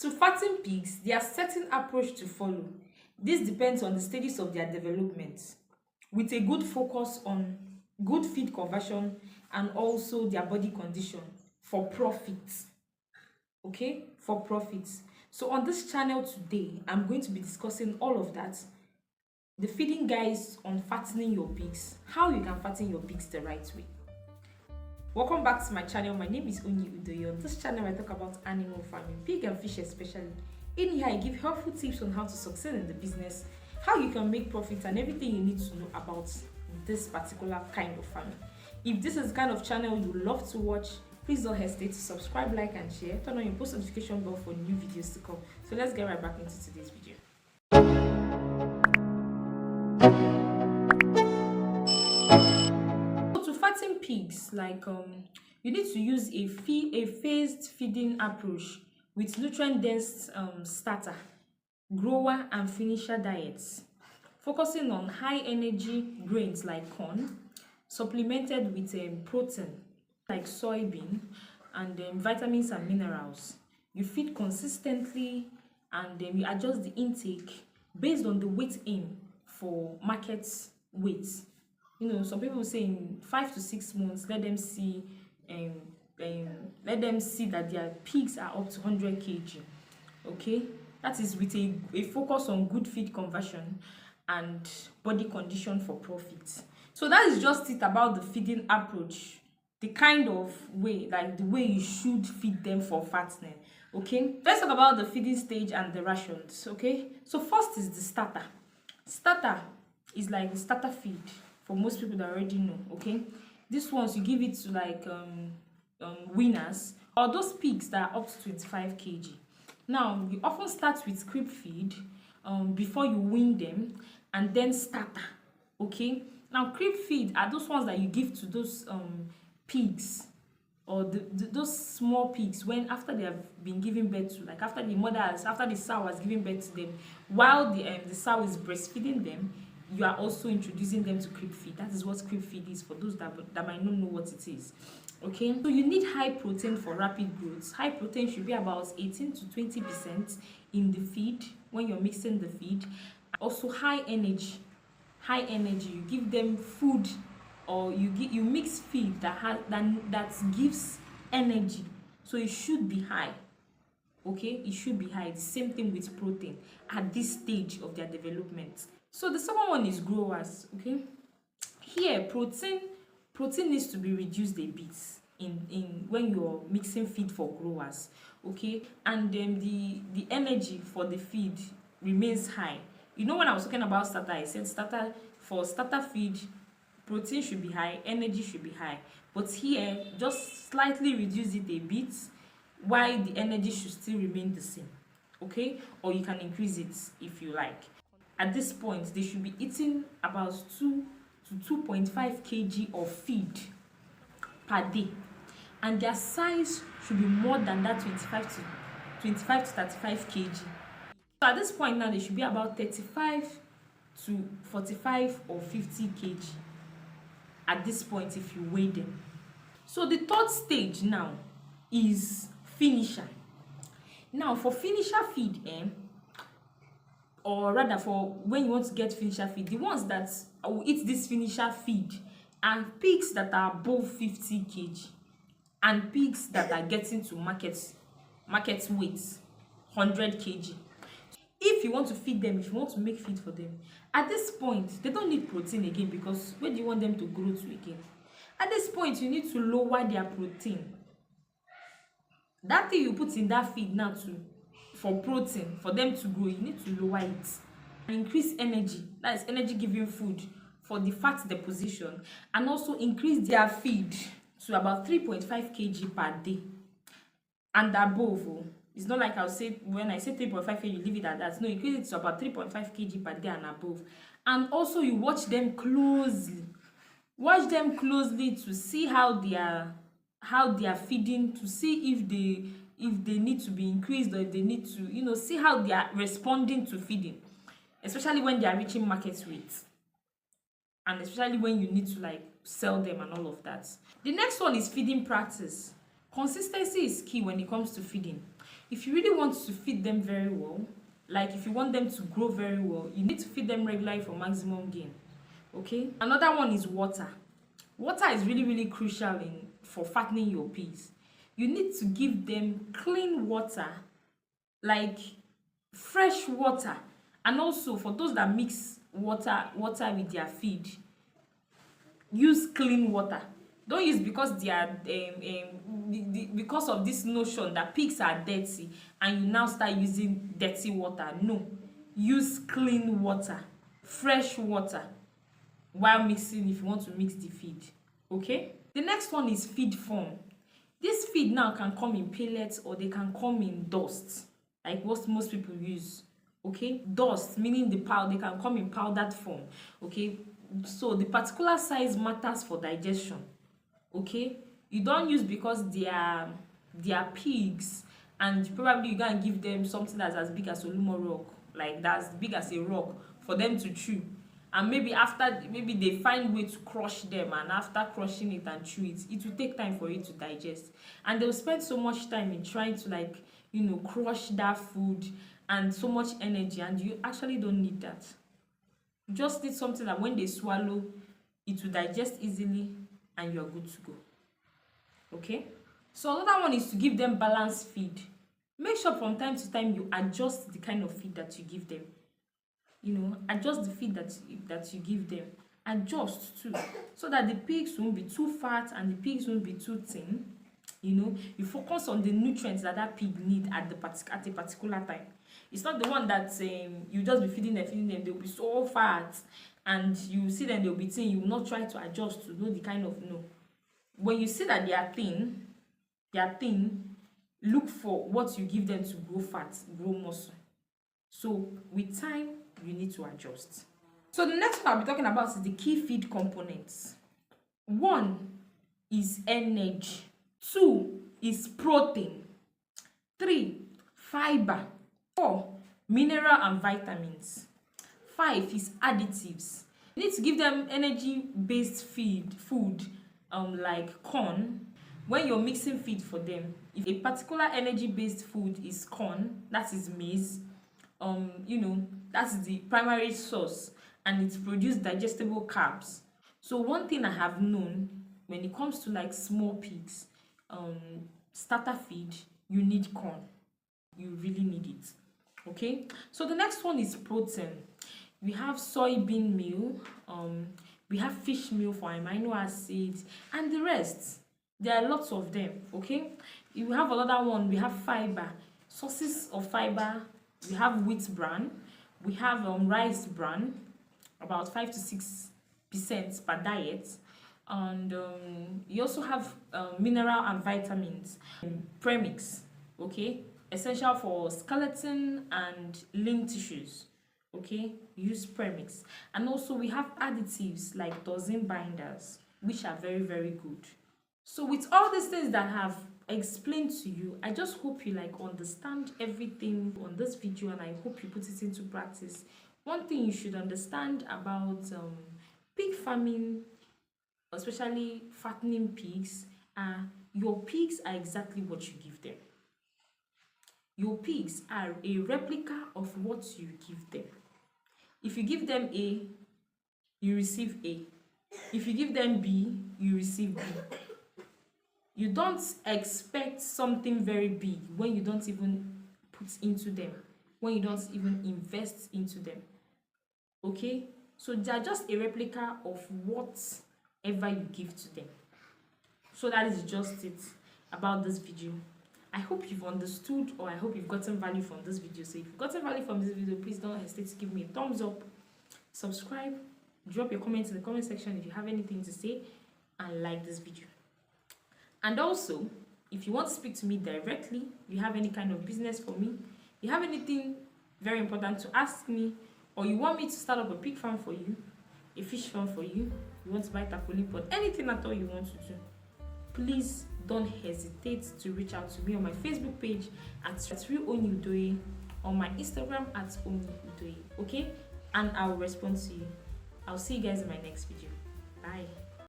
To fatten pigs, there are certain approach to follow. This depends on the stages of their development, with a good focus on good feed conversion and also their body condition for profit. Okay, for profits. So on this channel today, I'm going to be discussing all of that, the feeding guides on fattening your pigs, how you can fatten your pigs the right way. Welcome back to my channel. My name is Onyii Udoye. On this channel, I talk about animal farming, pig and fish especially. In here, I give helpful tips on how to succeed in the business, how you can make profits, and everything you need to know about this particular kind of farming. If this is the kind of channel you love to watch, please don't hesitate to subscribe, like, and share. Turn on your post notification bell for new videos to come. So let's get right back into today's video. To fatten pigs, you need to use a phased feeding approach with nutrient-dense starter, grower, and finisher diets, focusing on high-energy grains like corn, supplemented with protein like soybean, and vitamins and minerals. You feed consistently, and you adjust the intake based on the weight aim for market weight. You know, some people say in 5 to 6 months, let them see that their pigs are up to 100 kg. Okay, that is with a focus on good feed conversion and body condition for profit. So that is just it about the feeding approach, the kind of way, like the way you should feed them for fattening. Okay, let's talk about the feeding stage and the rations. Okay, so first is the starter. Starter is like the starter feed for most people that already know. Okay, this ones you give it to like winners or those pigs that are up to 25 kg. Now you often start with crib feed before you wean them, and then starter. Okay, now crib feed are those ones that you give to those pigs, or those small pigs when after they have been given birth to, like after the sow has given birth to them, while the sow is breastfeeding them, you are also introducing them to crib feed. That is what crib feed is for those that might not know what it is. Okay, so you need high protein for rapid growth. High protein should be about 18 to 20% in the feed when you're mixing the feed. Also high energy. You give them food, or you mix feed that gives energy, so it should be high. Okay, it should be high. The same thing with protein at this stage of their development. So the second one is growers. Okay, here protein needs to be reduced a bit in when you're mixing feed for growers. Okay, and then the energy for the feed remains high. You know, when I was talking about starter, I said for starter feed, protein should be high, energy should be high, but here just slightly reduce it a bit, while the energy should still remain the same. Okay, or you can increase it if you like. At this point, they should be eating about 2 to 2.5 kg of feed per day, and their size should be more than that 25 to 35 kg. So at this point now, they should be about 35 to 45 or 50 kg at this point if you weigh them. So the third stage now is finisher. Now for finisher feed, or rather for when you want to get finisher feed, the ones that will eat this finisher feed are pigs that are above 50 kg and pigs that are getting to market weight 100 kg. If you want to feed them, if you want to make feed for them, at this point they don't need protein again, because where do you want them to grow to again? At this point you need to lower their protein. That thing you put in that feed now for protein, for them to grow, you need to lower it and increase energy. That is energy giving food for the fat deposition, and also increase their feed to about 3.5 kg per day and above. It's not like I'll say, when I say 3.5 kg, you leave it at that. No, increase it to about 3.5 kg per day and above. And also you watch them closely. Watch them closely to see how they are feeding, to see if they need to be increased, or if they need to, you know, see how they are responding to feeding, especially when they are reaching market weight, and especially when you need to like sell them and all of that. The next one is feeding practice. Consistency is key when it comes to feeding. If you really want to feed them very well, like if you want them to grow very well, you need to feed them regularly for maximum gain. Okay, another one is water. Water is really crucial for fattening your pigs. You need to give them clean water, like fresh water. And also for those that mix water with their feed, use clean water. Don't use because they are because of this notion that pigs are dirty and you now start using dirty water. No, use clean water, fresh water while mixing if you want to mix the feed. Okay, the next one is feed form. This feed now can come in pellets or they can come in dust, like what most people use. Okay, dust meaning the powder, they can come in powdered form. Okay, so the particular size matters for digestion. Okay, you don't use because they are pigs and probably you gonna give them something that's as big as Olumo rock, like that's big as a rock for them to chew, and maybe they find way to crush them, and after crushing it and chew it, it will take time for it to digest, and they'll spend so much time in trying to, like, you know, crush that food and so much energy, and you actually don't need that. You just need something that when they swallow, it will digest easily and you're good to go. Okay, so another one is to give them balanced feed. Make sure from time to time you adjust the kind of feed that you give them. You know, adjust the feed that you give them. Adjust too, so that the pigs won't be too fat and the pigs won't be too thin. You know, you focus on the nutrients that pig need at a particular time. It's not the one that you just be feeding them, they'll be so fat and you see them, they'll be thin. You will not try to adjust to know the kind of, no. When you see that they are thin, look for what you give them to grow fat, grow muscle. So with time, you need to adjust. So the next one I'll be talking about is the key feed components. 1 is energy. 2 is protein. 3, fiber. 4, mineral and vitamins. 5 is additives. You need to give them energy-based food, like corn. When you're mixing feed for them, if a particular energy-based food is corn, that is maize, you know, that's the primary source, and it produces digestible carbs. So one thing I have known when it comes to like small pigs, starter feed, you need corn. You really need it. Okay, so the next one is protein. We have soybean meal, we have fish meal for amino acids, and the rest. There are lots of them. Okay, you have another one. We have fiber. Sources of fiber. We have wheat bran. We have rice bran, about 5 to 6% per diet, and you also have mineral and vitamins. Premix. Okay, essential for skeleton and lean tissues. Okay, use premix. And also we have additives like toxin binders, which are very good. So with all these things that I have explained to you, I just hope you like understand everything on this video, and I hope you put it into practice. One thing you should understand about pig farming, especially fattening pigs, your pigs are exactly what you give them. Your pigs are a replica of what you give them. If you give them A, you receive A. If you give them B, you receive B. You don't expect something very big when you don't even put into them, when you don't even invest into them. Okay? So they are just a replica of whatever you give to them. So that is just it about this video. I hope you've understood, or I hope you've gotten value from this video. So if you've gotten value from this video, please don't hesitate to give me a thumbs up, subscribe, drop your comments in the comment section if you have anything to say, and like this video. And also, if you want to speak to me directly, you have any kind of business for me, you have anything very important to ask me, or you want me to start up a pig farm for you, a fish farm for you, you want to buy tarpaulin pot, anything at all you want to do, please don't hesitate to reach out to me on my Facebook page at Udoye, on my Instagram at Udoye, okay? And I'll respond to you. I'll see you guys in my next video. Bye.